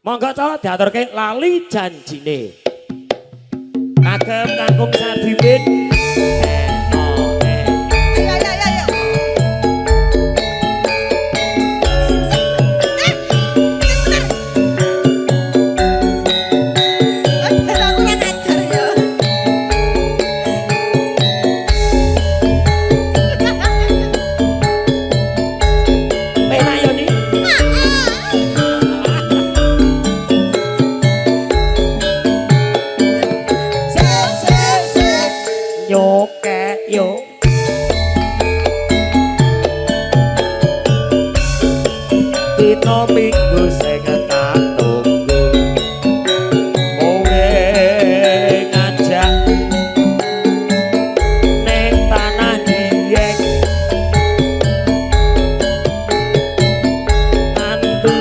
Monggo to diaturke lali janjine. Kagem Kangkung Sadimin. Minggu sing tak tunggu kowe ngajak ning tanah Dieng antu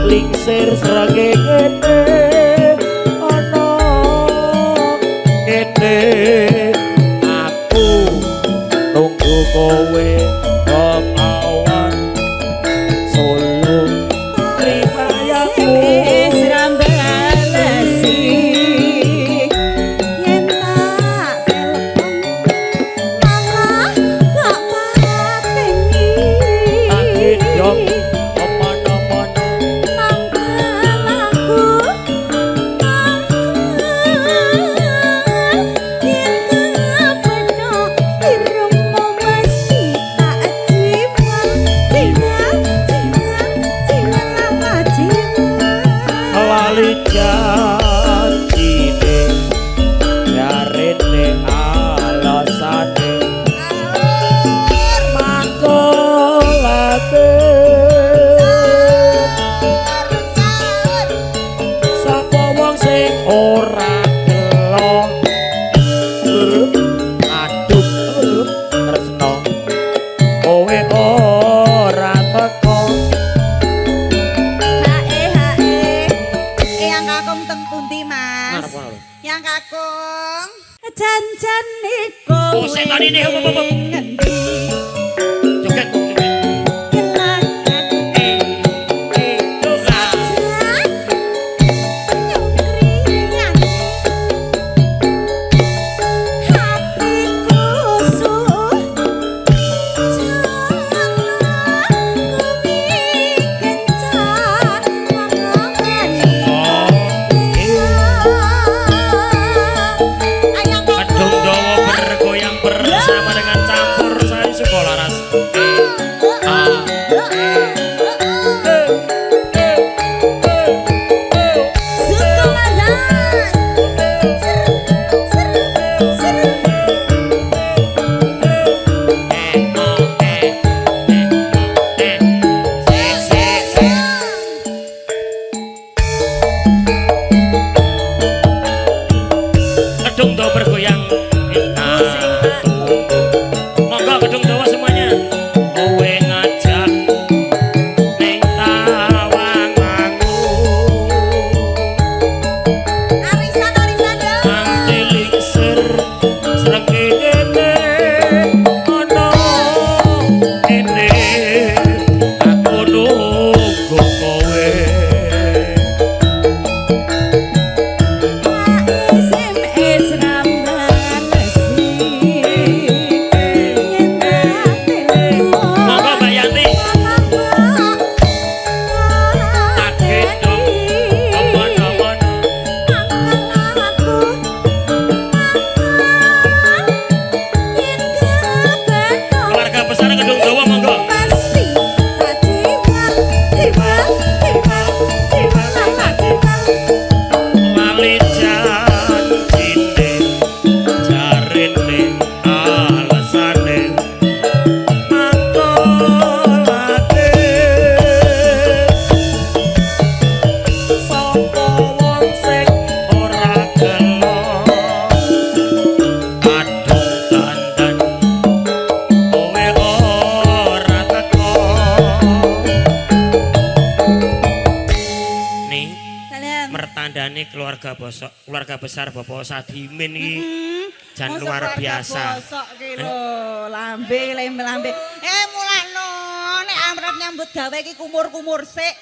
lingsir srengenge ana kene aku tunggu kowe keluarga besar Bapak Sadimin iki jan luar biasa. Bosok ki lho, lambe. Mulakno nek amrep nyambut gawe iki kumur-kumur sik.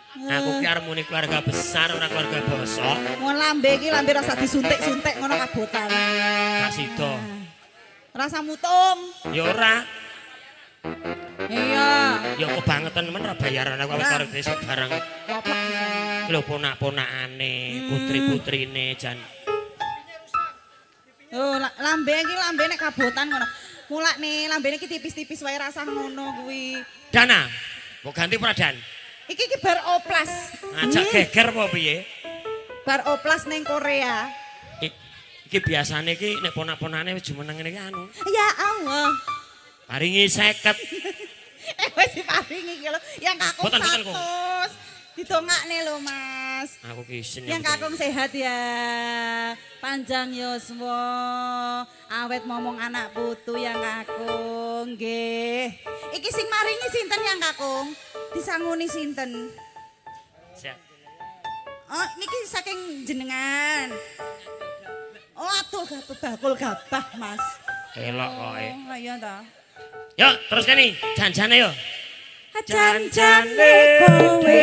Aku ki arep muni keluarga besar ora keluarga bosok. Mun lambe iki lambe rasa disuntik-suntik ngono kabotan. Gak sida. Rasa mutung. Ya ora. Iya. Ya kebangetan men ra bayaran aku karo desa barang. Goblok sih. Ki lho ponak-ponakane, putri-putrine jan. Oh, lambe iki lambe nek kabotan ngono. Mulakne lambene iki tipis-tipis wae rasa ngono kuwi. Dana. Mau ganti pradan. Iki bar oplas. Ngajak geger apa piye? Bar oplas ning Korea. Iki biasane iki nek ponak-ponane wis jumeneng ngene iki anu. Ya Allah. Paringi 50. Wis diparingi iki lho. Yang kakung Boten, boten, Kong. 100. Didongakne lho, Mas. Aku ki isin. Yang kakung sehat ya. Panjang yuswa. Awet momong anak putu yang kakung nggih. Iki sing maringi sinten yang kakung? Disanguni sinten? Siap. Oh, niki saking jenengan. Oh, atuh bakul gabah, Mas. Elok koke. Oh, lah iya ta. Yuk, terus kene janjane yo. Janjane kowe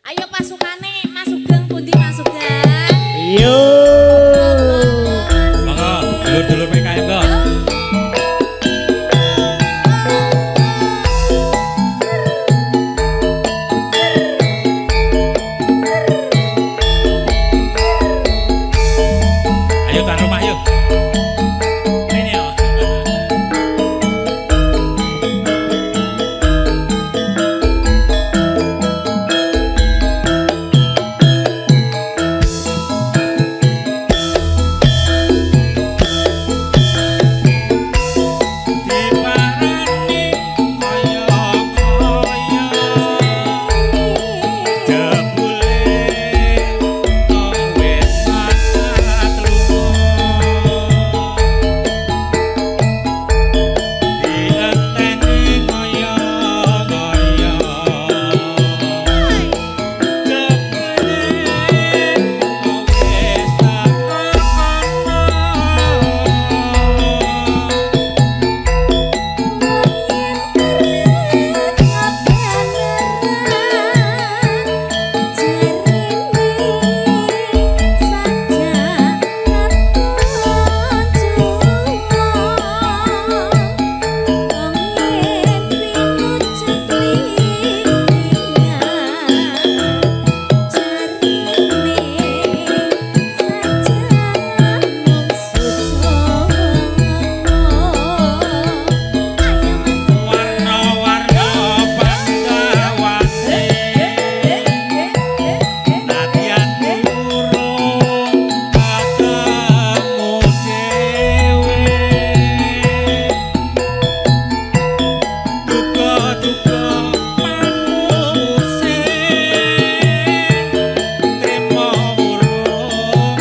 Ayo pasukane, Mas Sugeng pundi Mas Sugeng? Yo. Monggo, dulur-dulur PKM kok. Ayo tuan rumah yuk. Ini yo. Diparani koyo-koyo jebule wis makat lunga dienteni koyo-koyo jebule wis makat warna-warna pandawane latihan durung ketemu dhewe duka-duka panuse trimo urung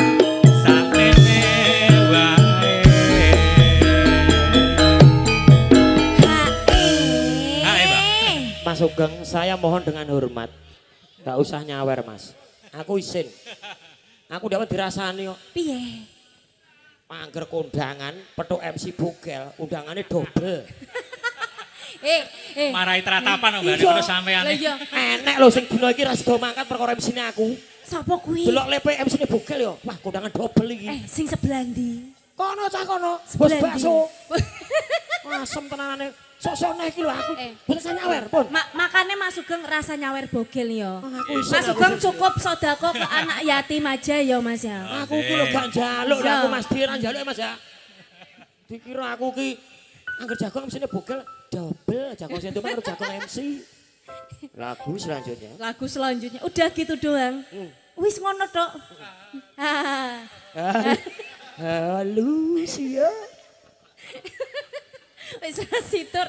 sakmene wae. Hai, Mbak. Mas Sugeng, saya mohon dengan hormat. Gak usah nyawer, Mas. Aku isin. Aku dapat dirasani kok. Piye? Mangger kondangan, petuk MC Bugel, undangannya double. Marahi tratapan Mbak Iya. ngono sampean. Lah iya, Enek lho sing dina iki ra sida mangkat perkara MC-ne aku. sapa kuwi? Delok lepe MC-ne Bugel yo. Wah, kondangan double iki. Sing sebelah ndi? Kono cah kono, bos Sebelah ndi? bakso. Asem tenanane. Sok-sok nek iki lho aku. Eh. Boten saya nyawer, pun. Makane Mas Sugeng rasa nyawer bogel yo. Aku isin. Mas Sugeng cukup sodako ke anak yatim aja ya Mas ya. Aku ku lho gak njaluk lho Iya. aku Mas Diran njaluk ya, Mas ya. Dikira aku ki angger jagon MC-ne Bugel double, jagon sentuh karo jagon MC. Lagu selanjutnya. Lagu selanjutnya udah gitu doang. Wis ngono tok. Ah. Halus ya. Wis rasitur.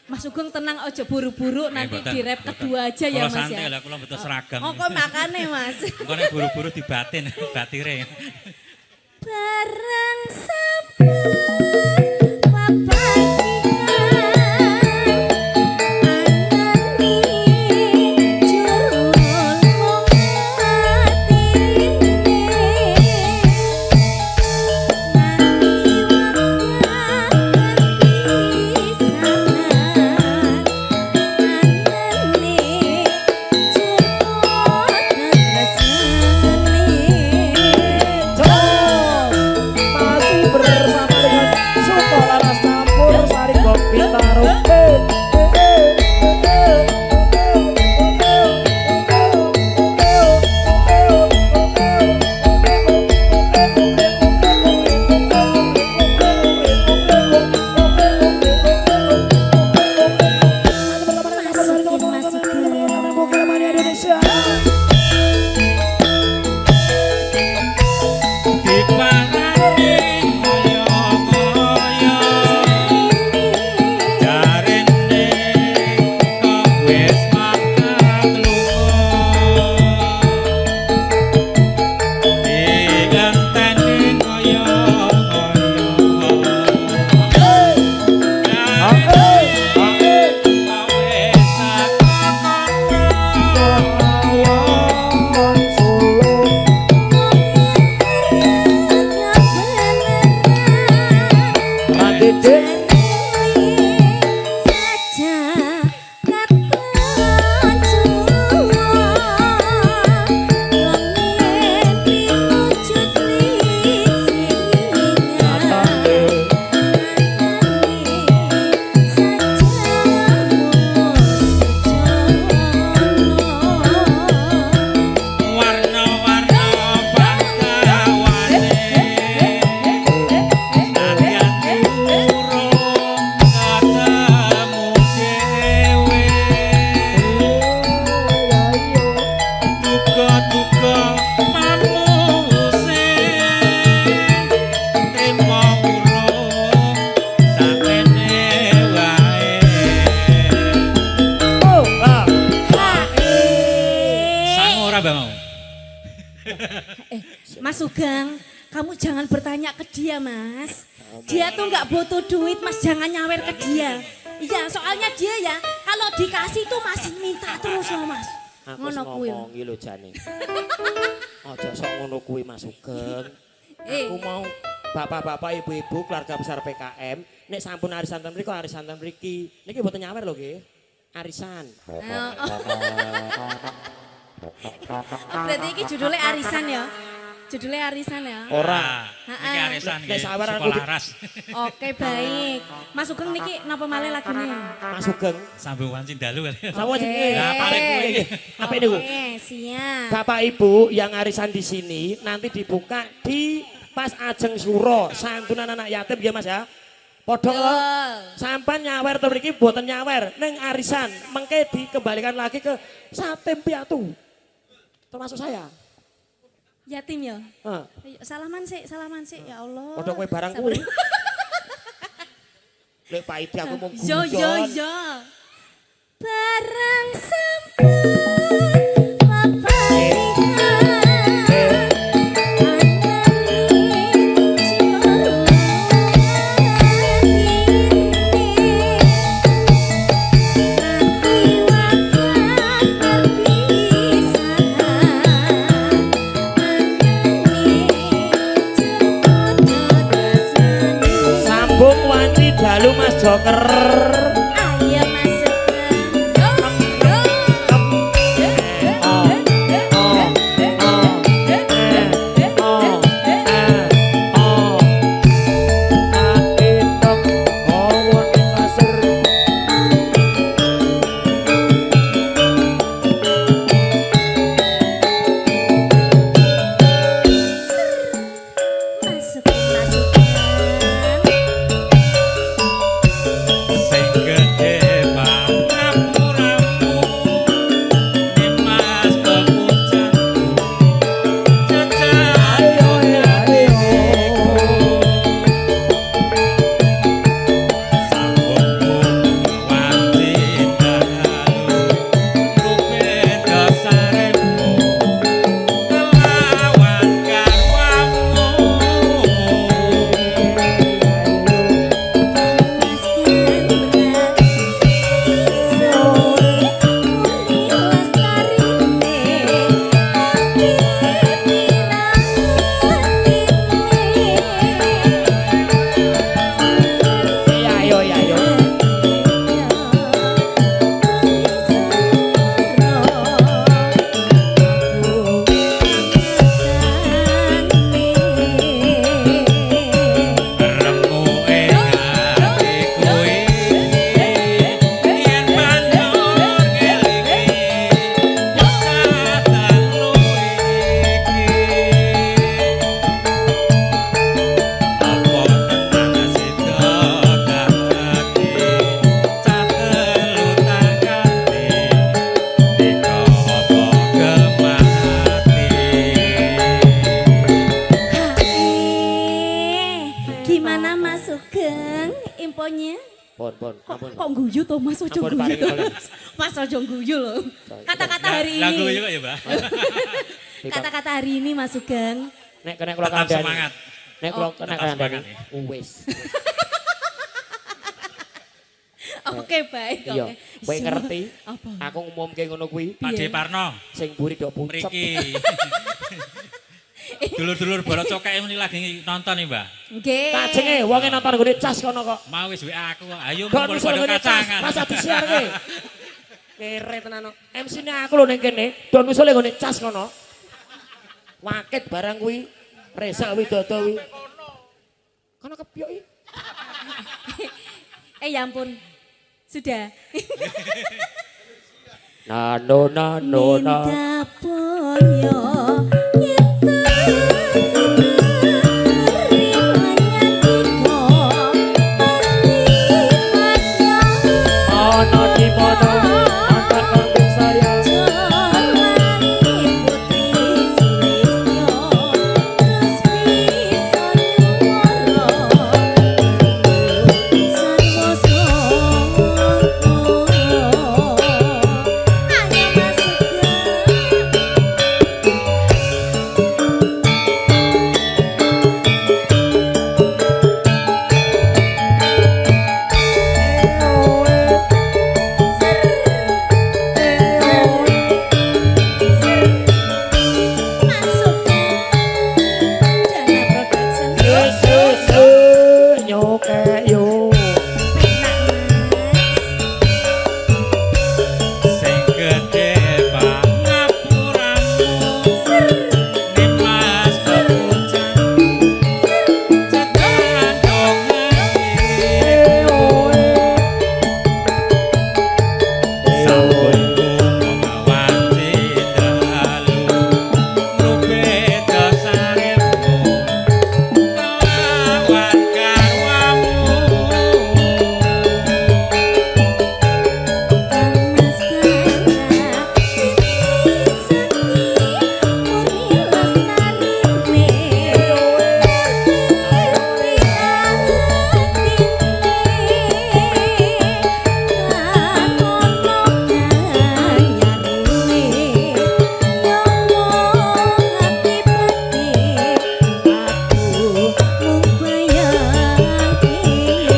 Mas Sugeng tenang aja buru-buru nanti mboten, di rap mboten. kedua aja ya Kula Mas santai ya. lah, kula mboten seragam. Oh kok makane Mas. Engko nek buru-buru dibatin, batire. Barang sampun Masih bersama dengan Suko Laras Campur Sari Kopi Taruh. Diparani ngoyo-ngoyo. Jarene kok wis makan lunga. Diganteni ngoyo-ngoyo. Warna-warna banggawane Nalian urung ketemu dhewe Duga-duga manuse Trimo urung sakmene wae Sang ora Mbak mau? Mas Sugeng, kamu jangan bertanya ke dia, Mas. Dia tuh nggak butuh duit, Mas. Jangan nyawer ke dia. Iya, soalnya dia ya, kalau dikasih tuh masih minta terus loh, Mas. Aku Ngono kuwi. ngomongi lho jane. Aja sok ngono kuwi Mas Sugeng. Eh. Aku mau bapak-bapak, ibu-ibu, keluarga besar PKM, nek sampun arisan ten mriku arisan ten mriki. Niki mboten nyawer lho nggih. Arisan. Berarti ini judulnya arisan ya? Judulnya arisan ya? Ora. Niki arisan Nek nggih. sawer aku Sekolah di- ras. Oke, baik. Mas Sugeng niki napa malih lagune? Mas Sugeng. Sambung wanci dalu kali. Sawon sing kuwi. Lah, paling kuwi. Apa niku? Oke, siap. Bapak Ibu yang arisan di sini nanti dibuka di pas ajeng suro santunan anak yatim ya Mas ya. Podok Betul. sampan nyawer to mriki mboten nyawer ning arisan mengke dikembalikan lagi ke satim piatu. Termasuk saya. Yatim ya? Heeh. Ayo, salaman sih, ya Allah. Podok kowe barang Sabar. kuwi. Lek Pak Idi aku mau Yo yo guyon. yo. Barang sampun paparikan. Sambung wanci dalu Mas Joker. Ayo Mas Sugeng. guyu to Mas, ojo Ampun, guyu. paring oleh. Mas ojo guyu loh. Kata-kata hari Lagu ini. juga ya, Mbak. Kata-kata hari ini Mas Sugeng. Nek kula Tetap kandhani. semangat. Nek kula Tetap kandhani. semangat, Wis. Oke, baik. Iya, Oke. kowe ngerti? Apa? Aku ngumumke ngono kuwi. Pak Piye? De Parno, Sing mburi do pucet. mriki. Dulur-dulur Borot Cokae muni lagi nonton nih, Mbak. Nggih. Kajenge wonge nonton gone cas kono kok. Mau wis WA aku kok. Ayo Don ngumpul usul pada gone cas, kacangan. masa disiarke. Kere tenan. MC-ne aku lho ning kene. Don usule gone cas kono. Wakit barang kuwi. Resa Widodo kuwi. Kono kepyok iki. Ya ampun. Sudah. Nano nano na. Minta poyo Ana di mana antar kambing saya. Nyoke yo. Sing gede pangapuramu. Nimas kepucang. Cekan dong Sampun kumawan cindalu. Rupeda sarepmu. Kawan karwamu.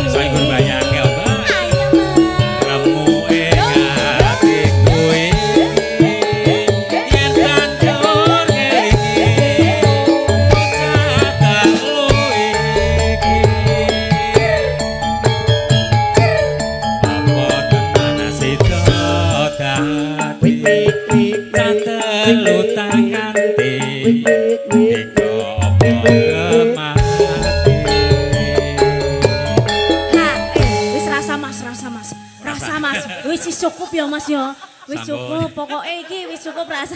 Saya guru banyak ya, Mbak. Kamu ati kuwi yen tandur ngeliki catat lu iki apa tenan sida dadi telu tangante iko apa kemati Rasa Mas. Wis cukup ya Mas ya. Wis Sampun. cukup, pokoknya iki wis cukup rasa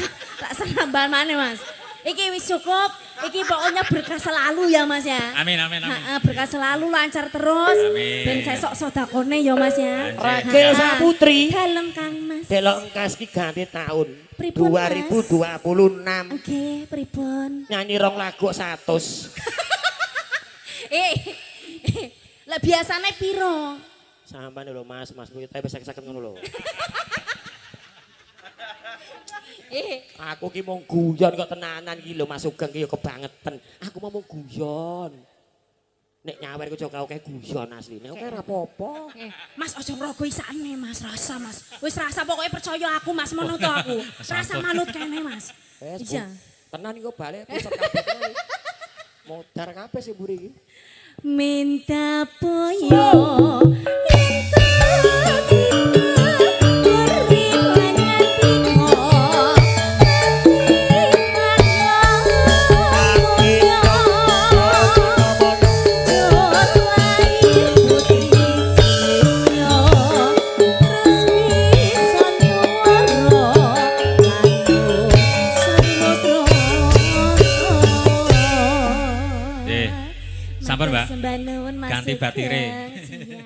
nambah maneh Mas. Iki wis cukup, iki pokoknya berkah selalu ya Mas ya. Amin amin amin. Heeh, berkah selalu lancar terus. Amin. Ben sesok sedakone ya Mas ya. Ragil Saputri. Dalem Kang Mas. Delok engkas ki ganti tahun Pripun, Mas? 2026. Oke, pripun? Nyanyi rong lagu 100. Lah biasane piro? Sampan lho Mas, Mas kuwi tapi sakit-sakit ngono lho. Aku ki mung guyon kok tenanan ki lho Mas Sugeng ki ya kebangetan. Aku mau guyon. Nek nyawer ku cok oke guyon asline. Oke ora apa-apa. Mas ojo ngrogo isane Mas, rasa Mas. Wis rasa pokoknya percaya aku Mas menut aku. Rasa manut kene Mas. Wes, Iya. tenan iku balik pusat kabeh tenan. Modar kabeh sing mburi iki. Minta poyo Sampun, Mbak. Sembah nuwun Mas Ganti Sugeng. batire. Siap.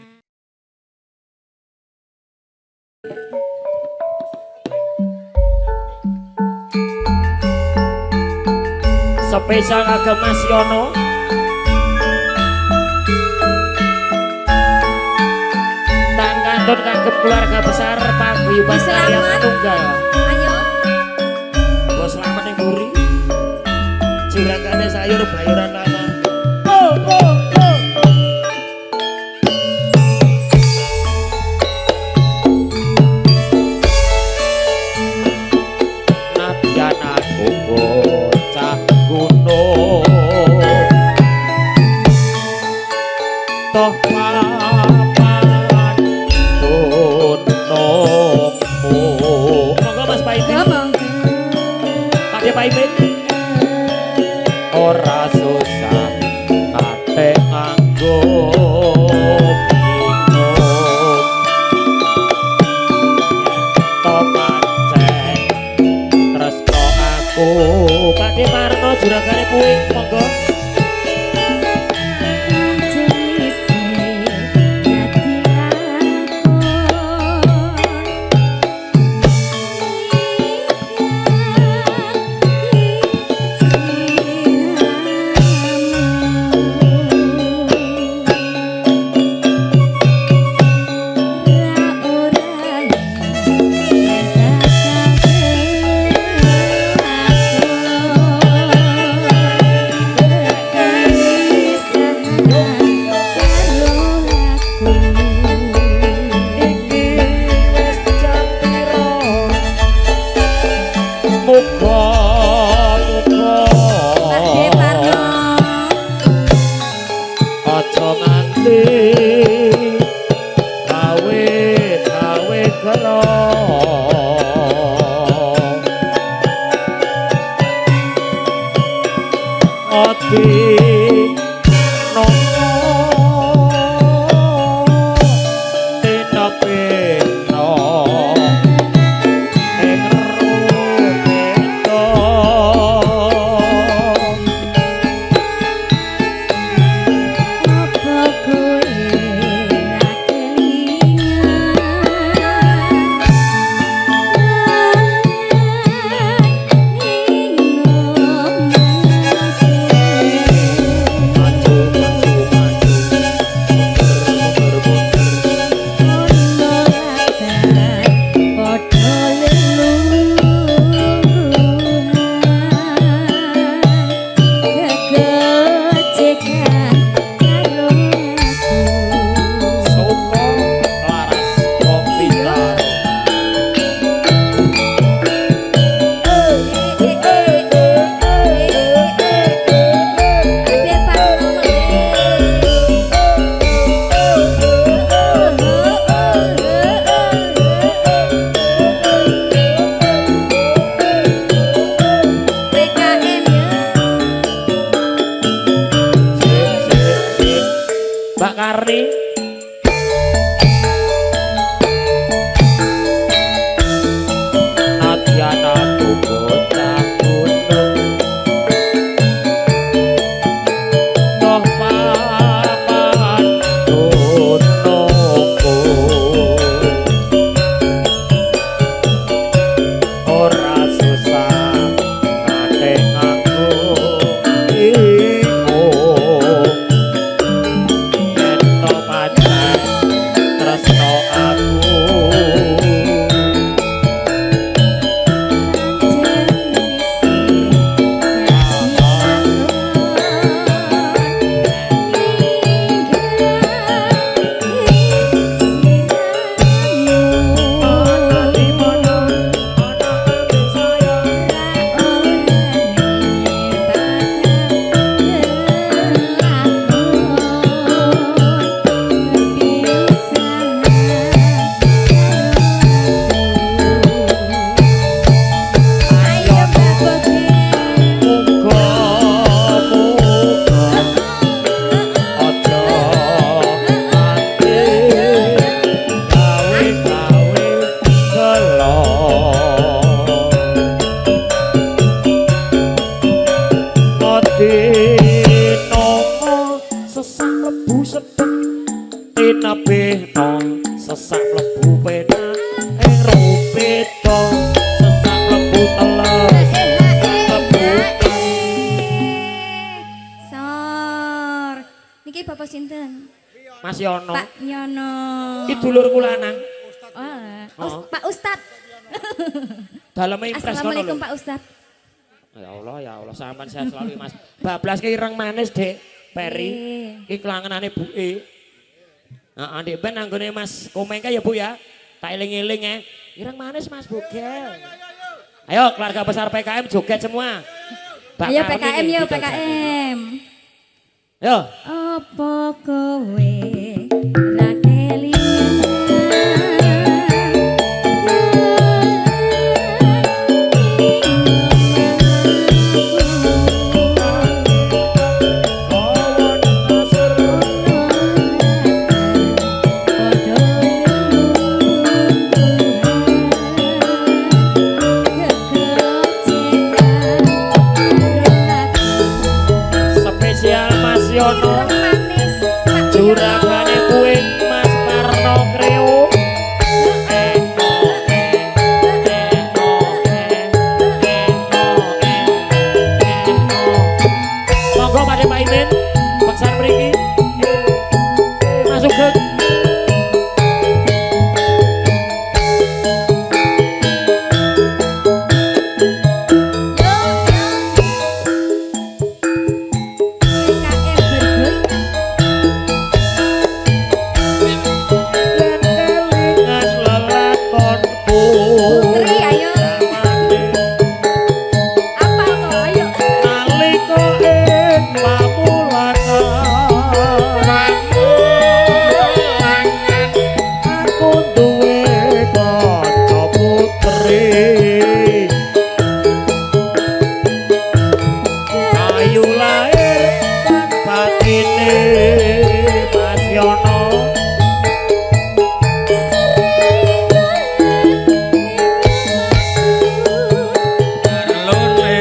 Spesial kagem Mas Yono. Tanggal pantun kagem keluarga besar Paguyuban Karya Selamat. Tunggal. Ayo. Bos selamat yang buri. Juragannya sayur bayaran lama. Oh, oh, oh. Nabian aku bocah gunung. Toh papan gunungmu. Monggo Mas Paimin. Pakai Paimin. Ora susah ate nganggo bingung. To pancen tresno aku. Pakde Parno juragane puing monggo. Aja nganti gawe karo ati nono tinapeno ing rupeto Mas Yono. Pak Nyono. Iki dulurku lanang. Oh, Pak Ustad. Daleme impres kono Assalamualaikum lho. Pak Ustad. Ya Allah, sampean sehat selalu Mas. Bablas ki ireng manis, Dek. Peri. Iki kelangenane buke. Heeh, Dik ben anggone Mas Komengke ya, Bu ya. Tak eling-eling ya. Ireng manis Mas Bugel. Ayo keluarga besar PKM joget semua. Ayo PKM yuk PKM. Yo. Apa kowe ra kelingan Spesial Mas Yono. manis Pak Juragane kuing Mas Parno Kreo. Monggo Pak Imin, peksan mriki. Masuk ke kelingan lelakonku. Putri, ayo. Apa kok ayo? Nalika ing pamulangan aku duwe kanca putri ayu lair kan batine Mas Yono. Lone.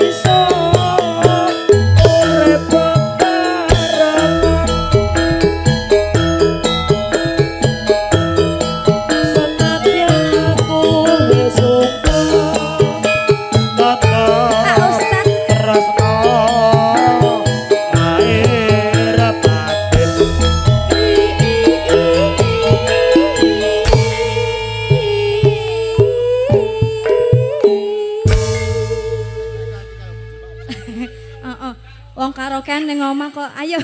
Iso urip bebarengan senadyan aku wis sumpah tetep tresno lair batin. Wong karaokean ning omah kok. Ayo.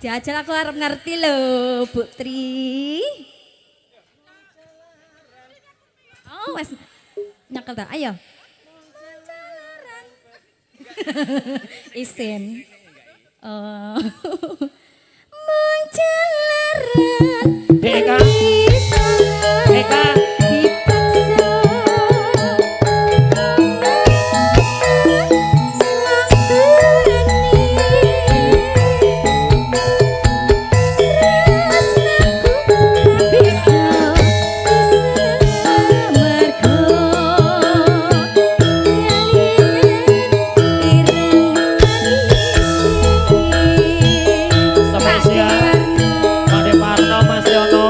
Jajal aku arep ngerti lho, Bu Tri. Oh, wes nyekel ta. Ayo. Isin. Oh. Menjalaran Deka, Deka, spesial Ade Parno Mas Yono.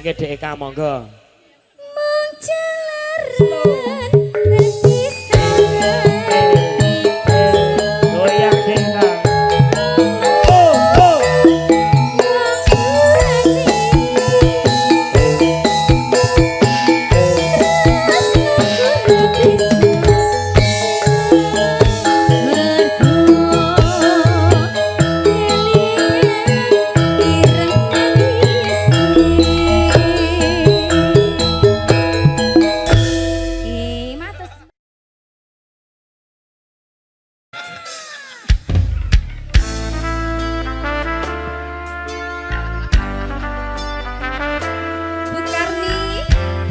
Didongake DEK monggo. Mung jalaran repisan Goyang DEK.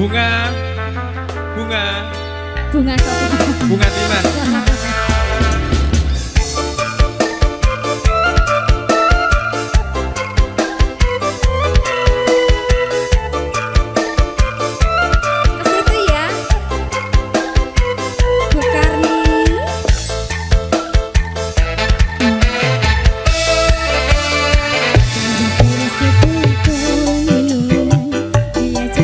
Bunga. Bunga. Bunga sapa? Bunga Timan. Ke situ ya. Bu Karni. Dia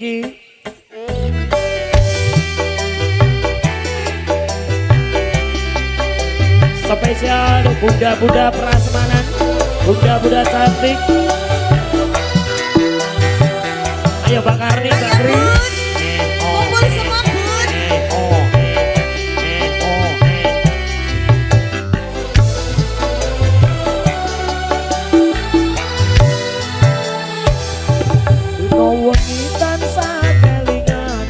iki. Spesial bunda-bunda prasmanan, bunda-bunda cantik. Ayo Mbak Karni, Mbak Kri. Kumpul semua bun. Dino wengi tansah kelingan,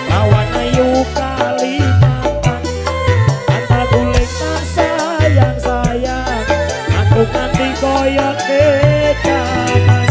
lawan ayu Kalimantan. Kata guling sayang sayang, aku nganti koyo kecaman.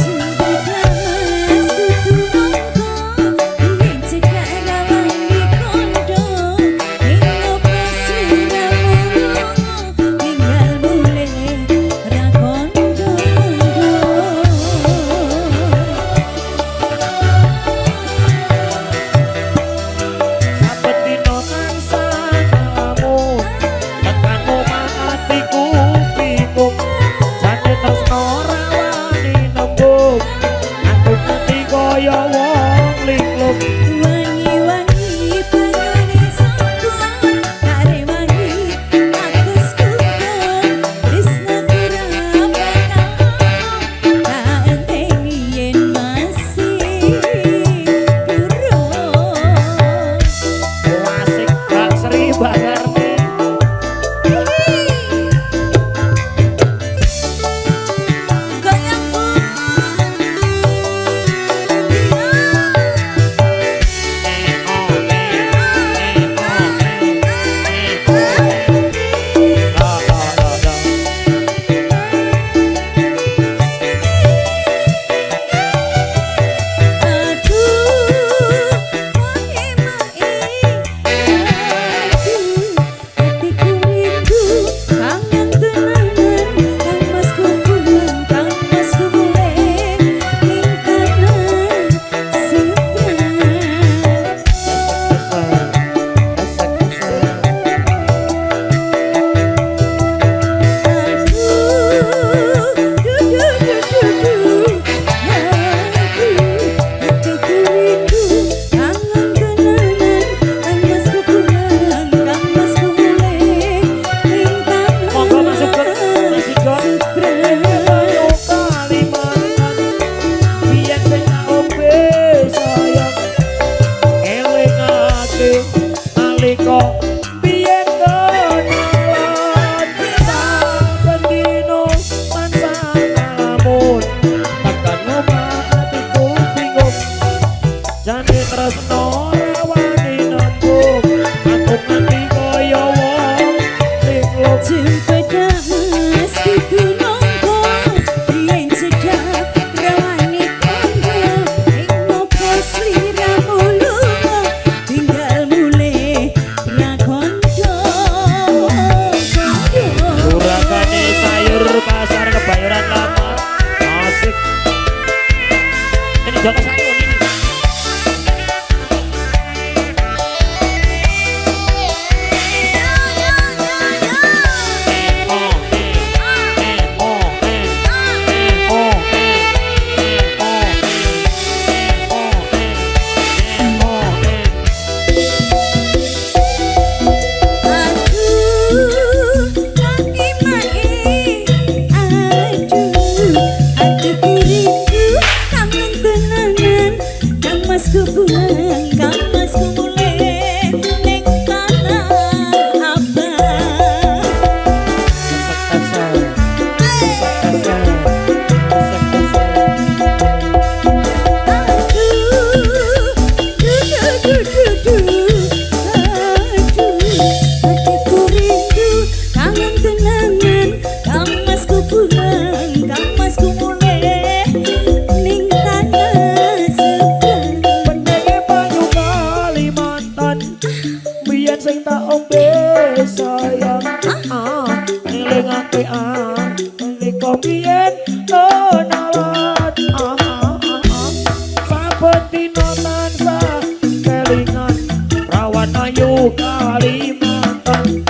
Kalimantan,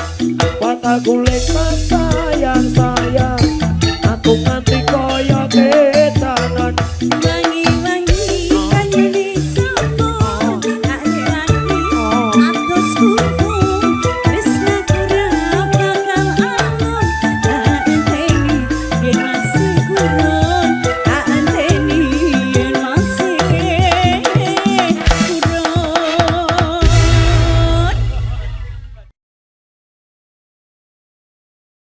wata guling sayang sayang, aku nganti koyo ketanan. Wangi-wangi kayu di sana.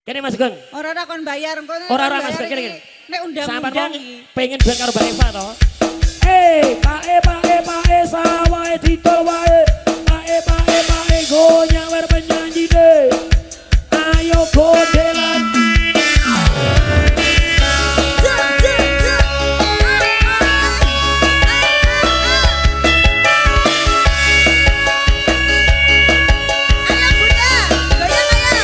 Kene Mas Geng. Ora kon bayar engko. Ora Mas Geng kene. Nek Sampeyan undang-undang wong iki. pengen duet karo Mbak Eva to. Pae sawae didol wae. Pae go nyawer penyanyi deh. Ayo gondelan. Ayo Bunda, goyang ayo.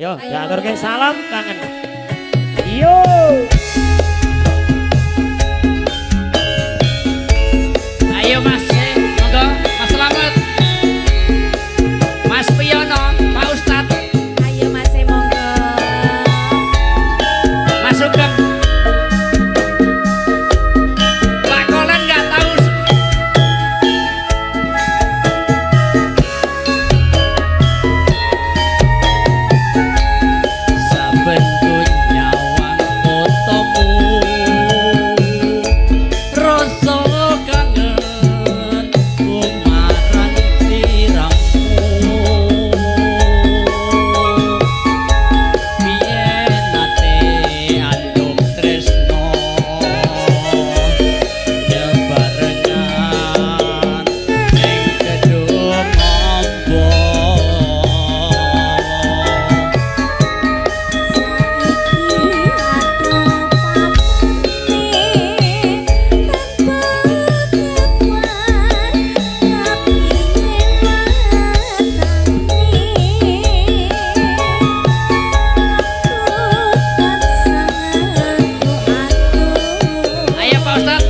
Yo, diaturke salam kangen. Yo. Ayo Mas, monggo Mas Slamet. Mas Piyono, Pak Ustad, Ayo Mas monggo. Mas Sugeng. Pak Kolen nggak tahu. Saben ku nyawang fotomu, rasa kangen ku marang sliramu. Biyen nate andum tresno bebarengan ning gedung amba. Ayo Pak Ustad.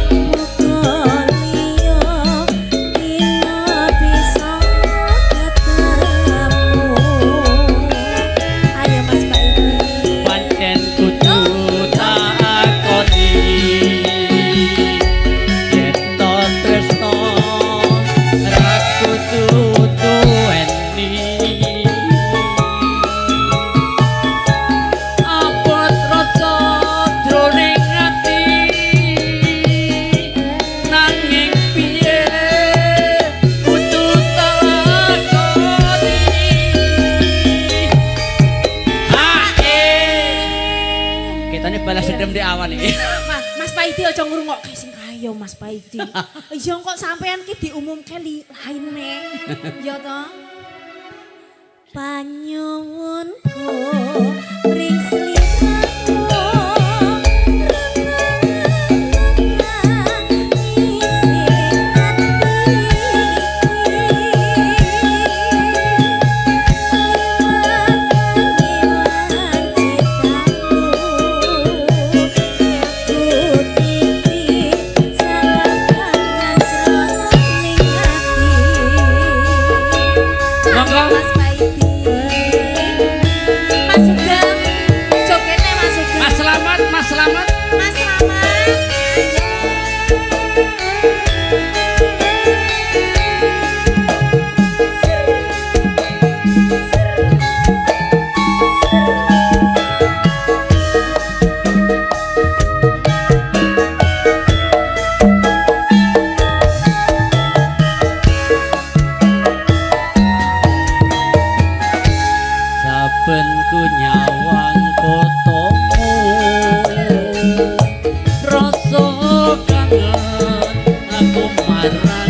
Ayo Mas Baiti. Pancen kudu takoni yen to tresno ra kudu duweni. Abot rasa jroning ati nanging piye kudu takoni. Kita ini balas dendam di awal nih. Mas Paidi aja ngrungokke sing ayo Mas Paidi. Ya kok sampean ki diumumke lain neng. Ya to. Panyuwunku ring sliramu. Monggo. Mas Paidi. Mas Sugeng. Jogete Mas Sugeng. Mas Slamet, Mas Slamet. Mas Slamet. Saben ku nyawang fotomu, rasa kangen aku marang